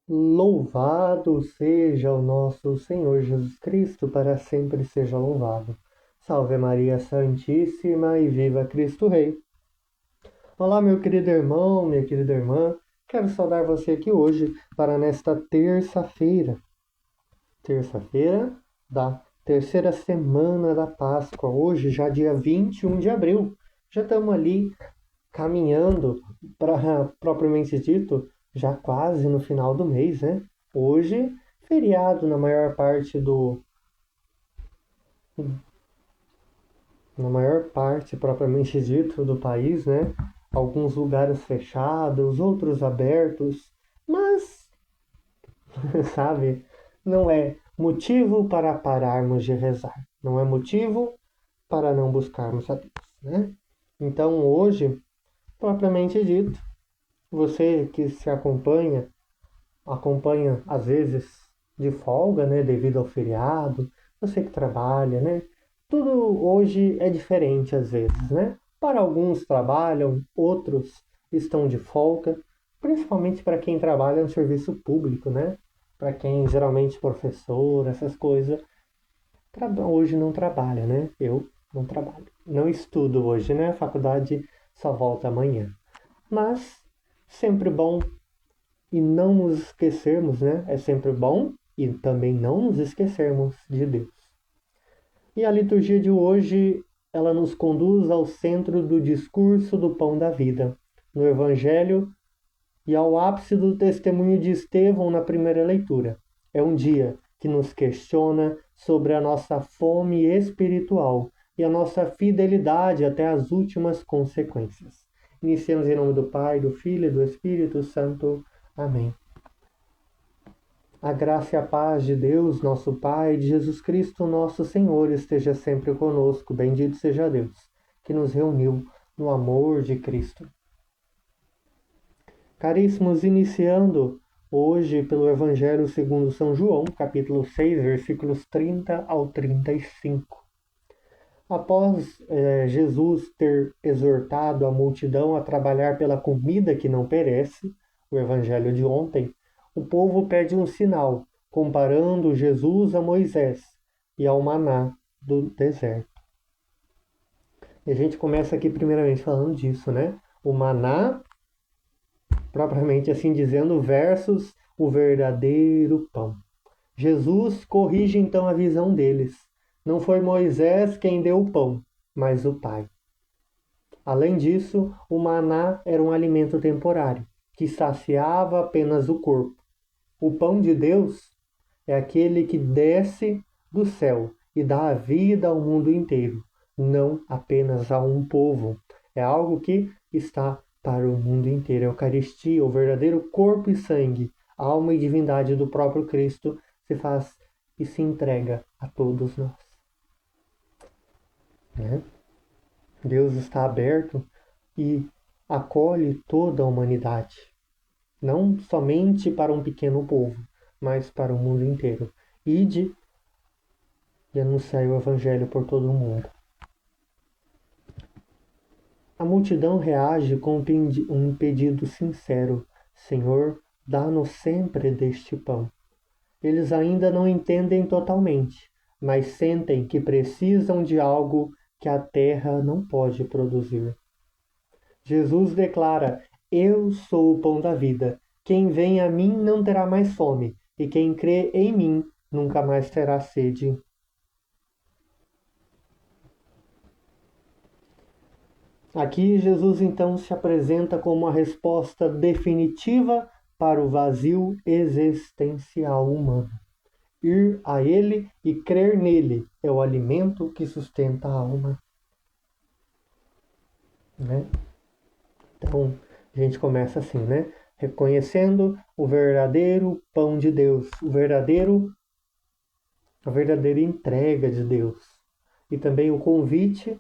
Louvado seja o nosso Senhor Jesus Cristo, para sempre seja louvado. Salve Maria Santíssima e viva Cristo Rei. Olá, meu querido irmão, minha querida irmã. Quero saudar você aqui hoje para nesta terça-feira da terceira semana da Páscoa. Hoje, já dia 21 de abril. Já estamos ali caminhando para, propriamente dito, já quase no final do mês, né? Hoje, feriado na maior parte propriamente dito do país, né? Alguns lugares fechados, outros abertos, mas, sabe, não é motivo para pararmos de rezar, não é motivo para não buscarmos a Deus, né? Então, hoje, propriamente dito, você que se acompanha às vezes de folga, né, devido ao feriado, você que trabalha, né? Tudo hoje é diferente às vezes, né? Para alguns trabalham, outros estão de folga, principalmente para quem trabalha no serviço público, né? Para quem geralmente professor, essas coisas, hoje não trabalha, né? Eu não trabalho. Não estudo hoje, né? A faculdade só volta amanhã. Mas sempre bom e não nos esquecermos, né? É sempre bom e também não nos esquecermos de Deus. E a liturgia de hoje, ela nos conduz ao centro do discurso do pão da vida, no Evangelho e ao ápice do testemunho de Estevão na primeira leitura. É um dia que nos questiona sobre a nossa fome espiritual e a nossa fidelidade até as últimas consequências. Iniciamos em nome do Pai, do Filho e do Espírito Santo. Amém. A graça e a paz de Deus, nosso Pai, de Jesus Cristo, nosso Senhor, esteja sempre conosco. Bendito seja Deus, que nos reuniu no amor de Cristo. Caríssimos, iniciando hoje pelo Evangelho segundo São João, capítulo 6, versículos 30 ao 35. Após Jesus ter exortado a multidão a trabalhar pela comida que não perece, o Evangelho de ontem, o povo pede um sinal, comparando Jesus a Moisés e ao maná do deserto. E a gente começa aqui primeiramente falando disso, né? O maná, propriamente assim dizendo, versus o verdadeiro pão. Jesus corrige então a visão deles. Não foi Moisés quem deu o pão, mas o Pai. Além disso, o maná era um alimento temporário, que saciava apenas o corpo. O pão de Deus é aquele que desce do céu e dá a vida ao mundo inteiro, não apenas a um povo. É algo que está para o mundo inteiro. A Eucaristia, o verdadeiro corpo e sangue, alma e divindade do próprio Cristo, se faz e se entrega a todos nós. Né? Deus está aberto e acolhe toda a humanidade, não somente para um pequeno povo, mas para o mundo inteiro. Ide e anunciai o Evangelho por todo o mundo. A multidão reage com um pedido sincero: Senhor, dá-nos sempre deste pão. Eles ainda não entendem totalmente, mas sentem que precisam de algo que a terra não pode produzir. Jesus declara: Eu sou o pão da vida. Quem vem a mim não terá mais fome, e quem crê em mim nunca mais terá sede. Aqui Jesus então se apresenta como a resposta definitiva para o vazio existencial humano. Ir a Ele e crer nele é o alimento que sustenta a alma. Né? Então, a gente começa assim, né? Reconhecendo o verdadeiro pão de Deus, a verdadeira entrega de Deus. E também o convite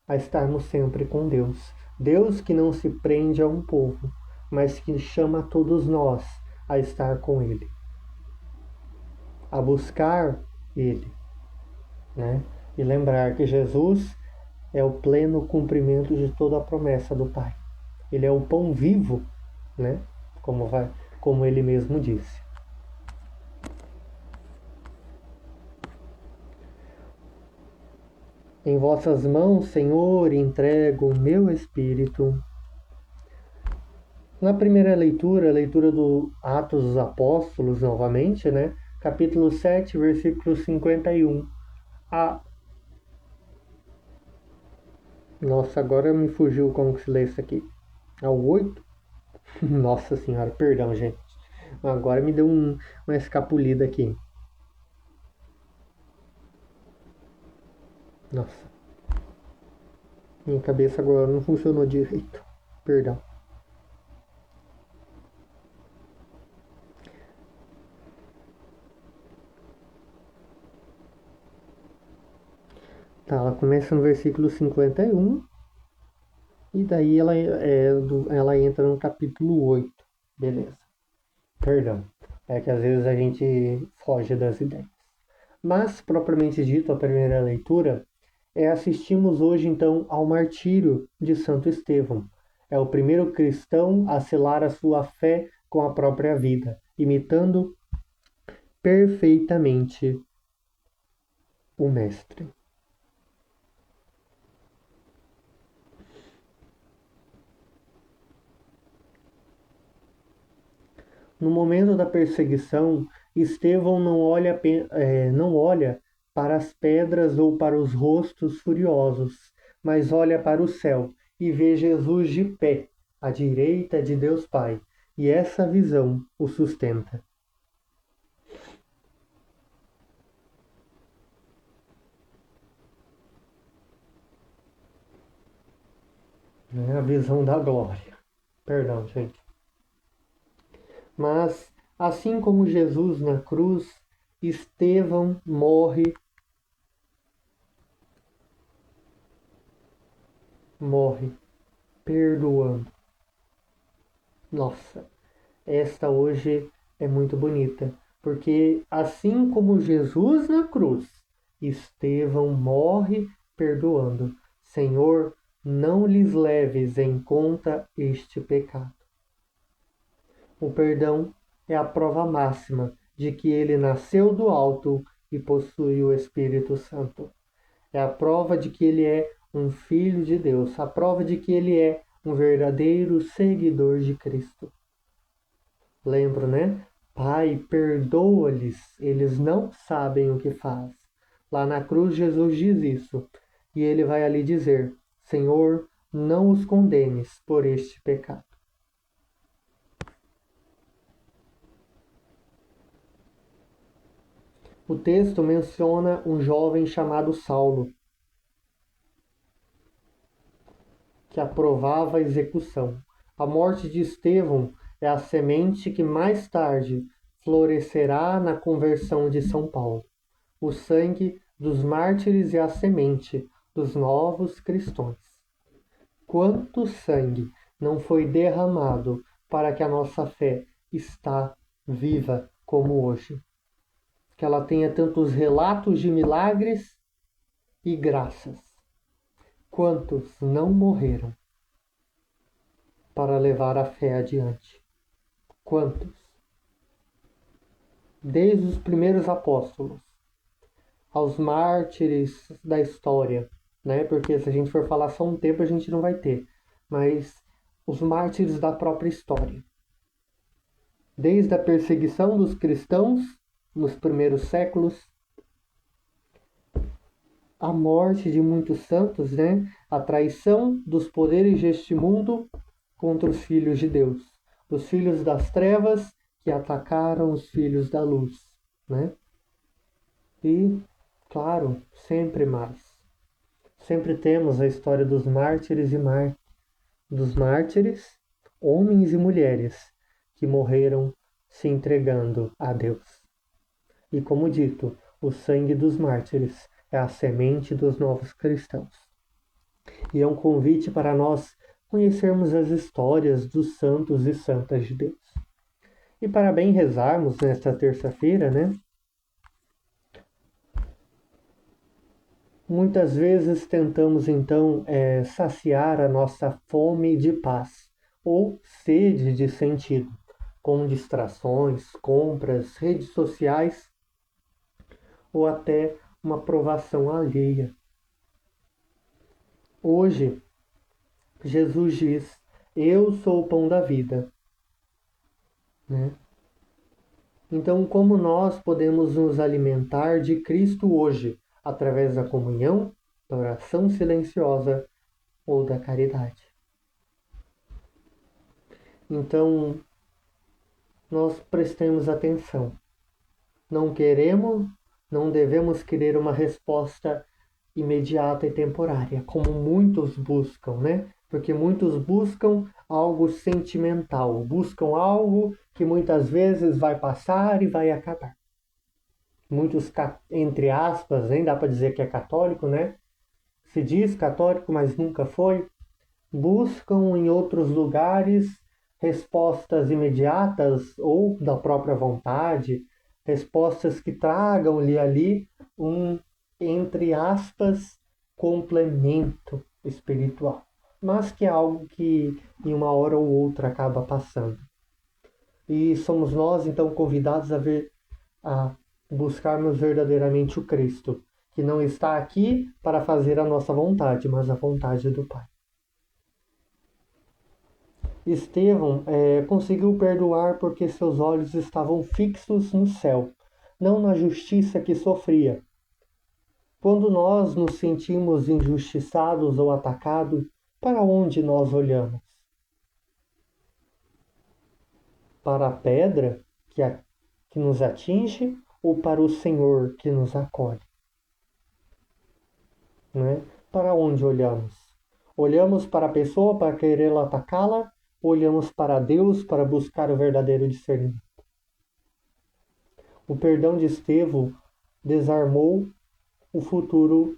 a estarmos sempre com Deus. Deus que não se prende a um povo, mas que chama todos nós a estar com Ele, a buscar Ele, né? E lembrar que Jesus é o pleno cumprimento de toda a promessa do Pai. Ele é o pão vivo, né? como ele mesmo disse. Em vossas mãos, Senhor, entrego o meu espírito. Na primeira leitura, a leitura do Atos dos Apóstolos, novamente, né? Capítulo 7, versículo 51. Nossa, agora me fugiu como que se lê isso aqui. Ao 8? Nossa senhora, perdão, gente. Agora me deu uma escapulida aqui. Nossa. Minha cabeça agora não funcionou direito. Perdão. Tá, ela começa no versículo 51 e daí ela entra no capítulo 8. Beleza. Perdão. É que às vezes a gente foge das ideias. Mas, propriamente dito, a primeira leitura assistimos hoje então ao martírio de Santo Estevão. É o primeiro cristão a selar a sua fé com a própria vida, imitando perfeitamente o Mestre. No momento da perseguição, Estevão não olha para as pedras ou para os rostos furiosos, mas olha para o céu e vê Jesus de pé, à direita de Deus Pai, e essa visão o sustenta. A visão da glória. Perdão, gente. Mas, assim como Jesus na cruz, Estevão morre perdoando. Nossa, esta hoje é muito bonita, porque assim como Jesus na cruz, Estevão morre perdoando. Senhor, não lhes leves em conta este pecado. O perdão é a prova máxima de que ele nasceu do alto e possui o Espírito Santo. É a prova de que ele é um filho de Deus, a prova de que ele é um verdadeiro seguidor de Cristo. Lembro, né? Pai, perdoa-lhes, eles não sabem o que faz. Lá na cruz, Jesus diz isso. E ele vai ali dizer: Senhor, não os condenes por este pecado. O texto menciona um jovem chamado Saulo, que aprovava a execução. A morte de Estevão é a semente que mais tarde florescerá na conversão de São Paulo. O sangue dos mártires é a semente dos novos cristãos. Quanto sangue não foi derramado para que a nossa fé está viva como hoje? Que ela tenha tantos relatos de milagres e graças. Quantos não morreram para levar a fé adiante? Quantos? Desde os primeiros apóstolos aos mártires da história, né? Porque se a gente for falar só um tempo a gente não vai ter, mas os mártires da própria história. Desde a perseguição dos cristãos nos primeiros séculos, a morte de muitos santos, né? A traição dos poderes deste mundo contra os filhos de Deus, os filhos das trevas que atacaram os filhos da luz, né? E, claro, sempre mais. Sempre temos a história dos mártires dos mártires, homens e mulheres, que morreram se entregando a Deus. E como dito, o sangue dos mártires é a semente dos novos cristãos. E é um convite para nós conhecermos as histórias dos santos e santas de Deus. E para bem rezarmos nesta terça-feira, né? Muitas vezes tentamos então saciar a nossa fome de paz ou sede de sentido, com distrações, compras, redes sociais ou até uma aprovação alheia. Hoje, Jesus diz: eu sou o pão da vida, né? Então, como nós podemos nos alimentar de Cristo hoje? Através da comunhão, da oração silenciosa ou da caridade. Então, nós prestemos atenção. Não devemos querer uma resposta imediata e temporária, como muitos buscam, né? Porque muitos buscam algo sentimental, buscam algo que muitas vezes vai passar e vai acabar. Muitos, entre aspas, nem dá para dizer que é católico, né? Se diz católico, mas nunca foi, buscam em outros lugares respostas imediatas ou da própria vontade, respostas que tragam-lhe ali um, entre aspas, complemento espiritual, mas que é algo que em uma hora ou outra acaba passando. E somos nós então convidados a buscarmos verdadeiramente o Cristo, que não está aqui para fazer a nossa vontade, mas a vontade do Pai. Estevão conseguiu perdoar porque seus olhos estavam fixos no céu, não na justiça que sofria. Quando nós nos sentimos injustiçados ou atacados, para onde nós olhamos? Para a pedra que nos atinge ou para o Senhor que nos acolhe? Né? Para onde olhamos? Olhamos para a pessoa para querer atacá-la? Olhamos para Deus para buscar o verdadeiro discernimento? O perdão de Estevão desarmou o futuro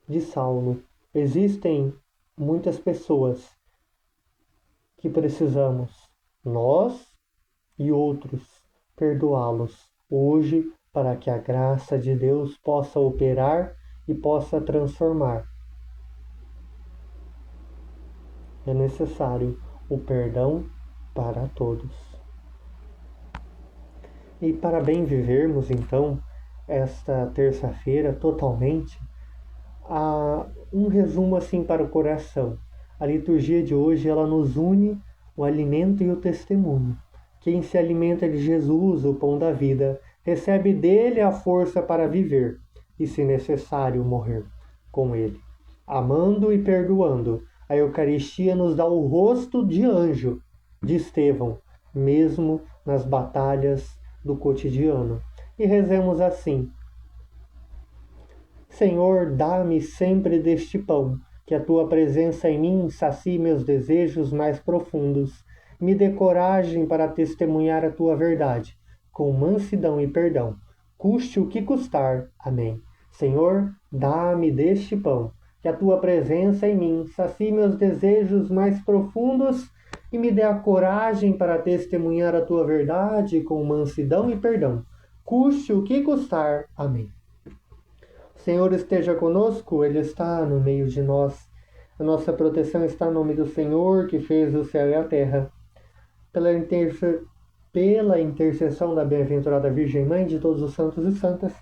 de Saulo. Existem muitas pessoas que precisamos, nós e outros, perdoá-los hoje para que a graça de Deus possa operar e possa transformar. É necessário o perdão para todos. E para bem vivermos, então, esta terça-feira totalmente, há um resumo assim para o coração. A liturgia de hoje, ela nos une o alimento e o testemunho. Quem se alimenta de Jesus, o pão da vida, recebe dele a força para viver e, se necessário, morrer com ele. Amando e perdoando, a Eucaristia nos dá o rosto de anjo de Estevão, mesmo nas batalhas do cotidiano. E rezemos assim: Senhor, dá-me sempre deste pão, que a tua presença em mim sacie meus desejos mais profundos. Me dê coragem para testemunhar a tua verdade, com mansidão e perdão, custe o que custar. Amém. Senhor, dá-me deste pão, que a tua presença em mim sacie meus desejos mais profundos e me dê a coragem para testemunhar a tua verdade com mansidão e perdão, custe o que custar. Amém. O Senhor esteja conosco, Ele está no meio de nós. A nossa proteção está no nome do Senhor, que fez o céu e a terra. Pela intercessão da bem-aventurada Virgem Mãe de todos os santos e santas,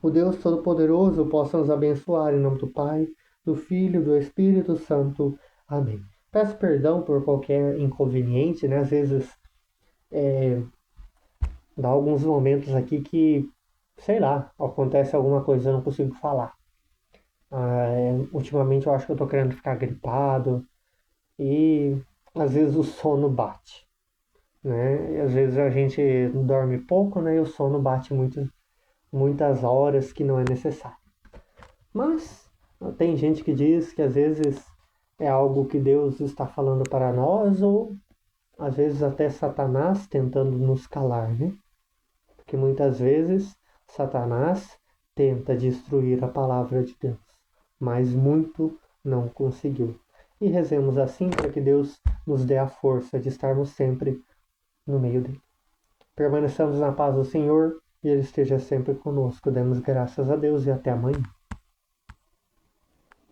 o Deus Todo-Poderoso possa nos abençoar em nome do Pai, do Filho e do Espírito Santo. Amém. Peço perdão por qualquer inconveniente, né? Às vezes dá alguns momentos aqui que, sei lá, acontece alguma coisa e eu não consigo falar. Ultimamente eu acho que eu tô querendo ficar gripado e às vezes o sono bate, né? E às vezes a gente dorme pouco, né? E o sono bate muitas horas que não é necessário. Mas tem gente que diz que às vezes é algo que Deus está falando para nós ou às vezes até Satanás tentando nos calar, né? Porque muitas vezes Satanás tenta destruir a palavra de Deus, mas muito não conseguiu. E rezemos assim para que Deus nos dê a força de estarmos sempre no meio dele. Permaneçamos na paz do Senhor e Ele esteja sempre conosco. Demos graças a Deus e até amanhã.